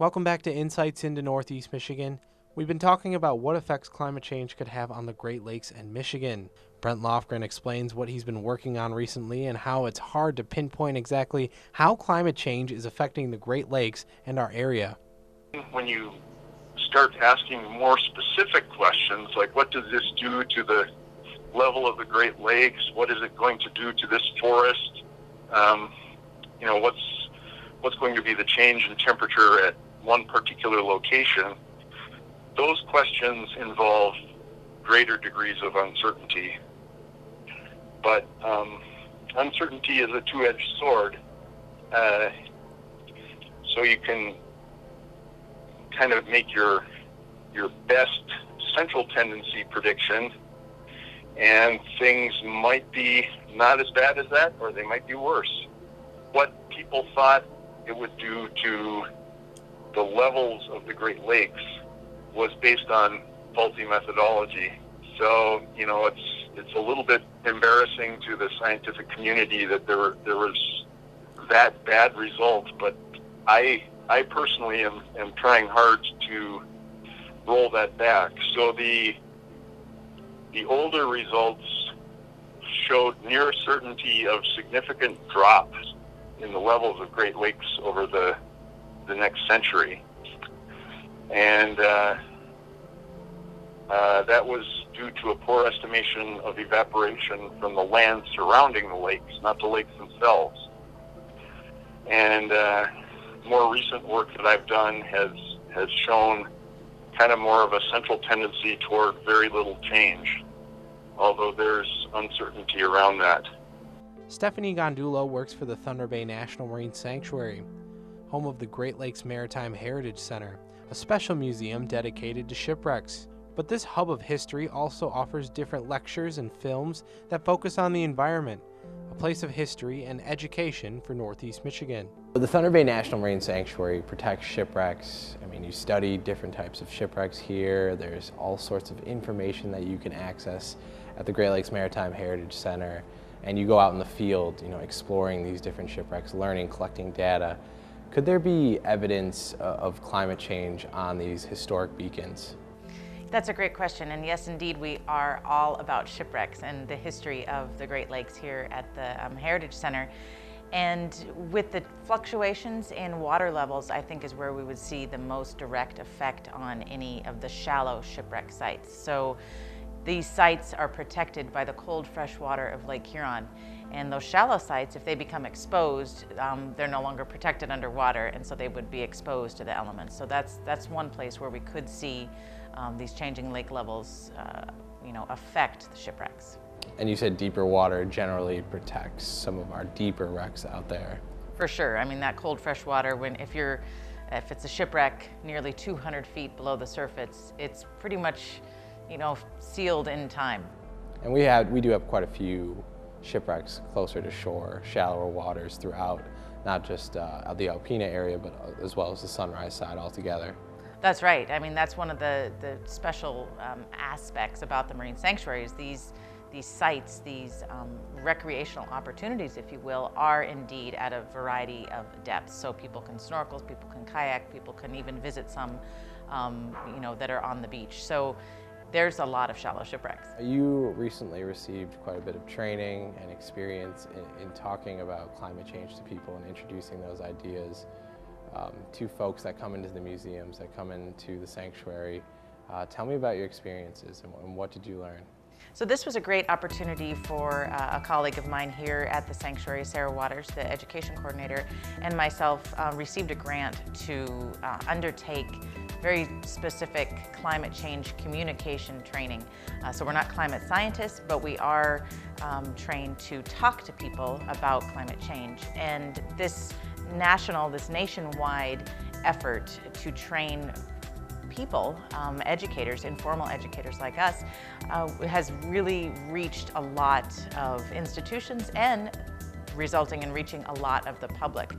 Welcome back to Insights into Northeast Michigan. We've been talking about what effects climate change could have on the Great Lakes and Michigan. Brent Lofgren explains what he's been working on recently and how it's hard to pinpoint exactly how climate change is affecting the Great Lakes and our area. When you start asking more specific questions, like what does this do to the level of the Great Lakes? What is it going to do to this forest? What's going to be the change in temperature at one particular location? Those questions involve greater degrees of uncertainty. But uncertainty is a two-edged sword. So you can kind of make your best central tendency prediction, and things might be not as bad as that, or they might be worse. What people thought it would do to the levels of the Great Lakes was based on faulty methodology. So, it's a little bit embarrassing to the scientific community that there was that bad result, but I personally am trying hard to roll that back. So the older results showed near certainty of significant drops in the levels of Great Lakes over the next century. And that was due to a poor estimation of evaporation from the land surrounding the lakes, not the lakes themselves. And more recent work that I've done has shown kind of more of a central tendency toward very little change, although there's uncertainty around that. Stephanie Gandulla works for the Thunder Bay National Marine Sanctuary, home of the Great Lakes Maritime Heritage Center, a special museum dedicated to shipwrecks. But this hub of history also offers different lectures and films that focus on the environment, a place of history and education for Northeast Michigan. The Thunder Bay National Marine Sanctuary protects shipwrecks. You study different types of shipwrecks here. There's all sorts of information that you can access at the Great Lakes Maritime Heritage Center. And you go out in the field, exploring these different shipwrecks, learning, collecting data. Could there be evidence of climate change on these historic beacons? That's a great question, and yes, indeed, we are all about shipwrecks and the history of the Great Lakes here at the Heritage Center. And with the fluctuations in water levels, I think is where we would see the most direct effect on any of the shallow shipwreck sites. So these sites are protected by the cold, fresh water of Lake Huron. And those shallow sites, if they become exposed, they're no longer protected underwater, and so they would be exposed to the elements. So that's one place where we could see these changing lake levels, affect the shipwrecks. And you said deeper water generally protects some of our deeper wrecks out there. For sure. That cold, fresh water, if it's a shipwreck nearly 200 feet below the surface, it's pretty much, sealed in time. And we do have quite a few shipwrecks closer to shore, shallower waters throughout, not just the Alpena area, but as well as the Sunrise side altogether. That's right. That's one of the special aspects about the Marine Sanctuaries. These sites, these recreational opportunities, if you will, are indeed at a variety of depths. So people can snorkel, people can kayak, people can even visit some, that are on the beach. So there's a lot of shallow shipwrecks. You recently received quite a bit of training and experience in talking about climate change to people and introducing those ideas to folks that come into the museums, that come into the sanctuary. Tell me about your experiences and what did you learn? So this was a great opportunity for a colleague of mine here at the sanctuary, Sarah Waters, the education coordinator, and myself received a grant to undertake very specific climate change communication training. So we're not climate scientists, but we are trained to talk to people about climate change. And this nationwide effort to train people, educators, informal educators like us, has really reached a lot of institutions and resulting in reaching a lot of the public.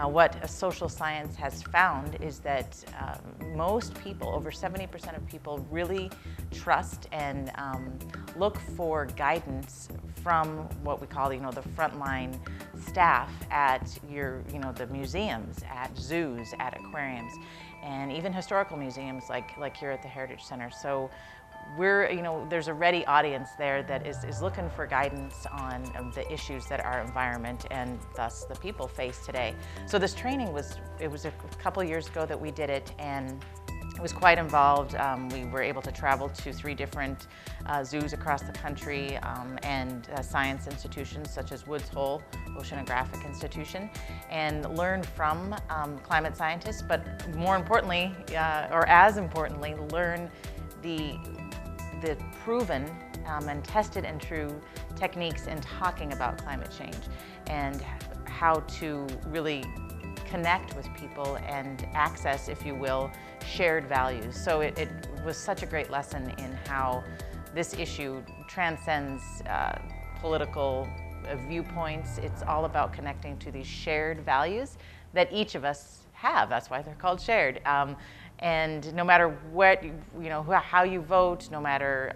What a social science has found is that most people, over 70% of people, really trust and look for guidance from what we call, the frontline staff at the museums, at zoos, at aquariums, and even historical museums like here at the Heritage Center. So there's a ready audience there that is looking for guidance on the issues that our environment and thus the people face today. So this training it was a couple years ago that we did it, and it was quite involved. We were able to travel to 3 different zoos across the country and science institutions such as Woods Hole Oceanographic Institution, and learn from climate scientists, but more importantly, or as importantly, learn the proven and tested and true techniques in talking about climate change and how to really connect with people and access, if you will, shared values. So it was such a great lesson in how this issue transcends political viewpoints. It's all about connecting to these shared values that each of us have. That's why they're called shared. And no matter what, how you vote, no matter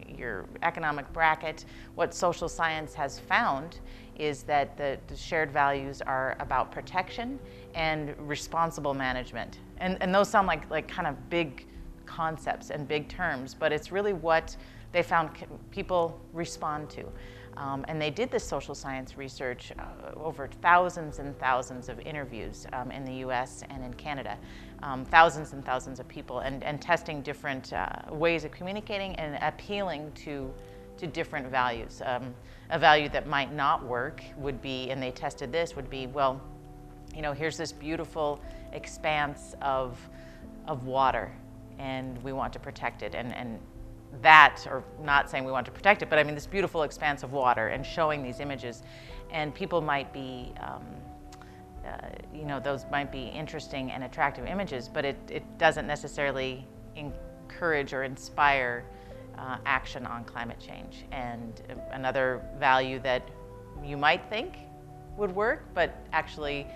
your economic bracket, what social science has found is that the shared values are about protection and responsible management. And those sound like kind of big concepts and big terms, but it's really what they found people respond to. And they did this social science research over thousands and thousands of interviews in the US and in Canada, thousands and thousands of people, and testing different ways of communicating and appealing to different values. A value that might not work would be, and they tested this, would be, well, here's this beautiful expanse of water, and we want to protect it. And that, or not saying we want to protect it, but I mean this beautiful expanse of water, and showing these images. And people might be, those might be interesting and attractive images, but it doesn't necessarily encourage or inspire action on climate change. And another value that you might think would work, but actually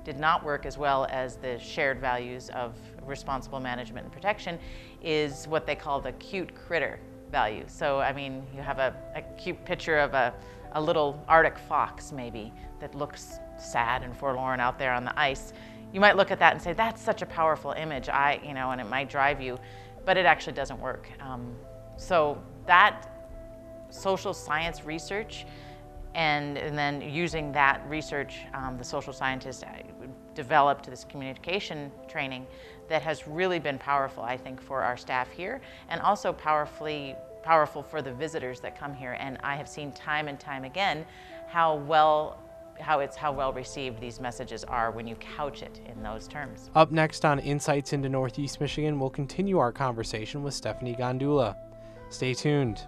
did not work as well as the shared values of responsible management and protection, is what they call the cute critter value. So, I mean, you have a cute picture of a little Arctic fox, maybe, that looks sad and forlorn out there on the ice. You might look at that and say, that's such a powerful image, and it might drive you, but it actually doesn't work. So that social science research, and then using that research, the social scientists developed this communication training that has really been powerful, I think, for our staff here, and also powerful for the visitors that come here. And I have seen time and time again how well received these messages are when you couch it in those terms. Up next on Insights into Northeast Michigan, we'll continue our conversation with Stephanie Gandulla. Stay tuned.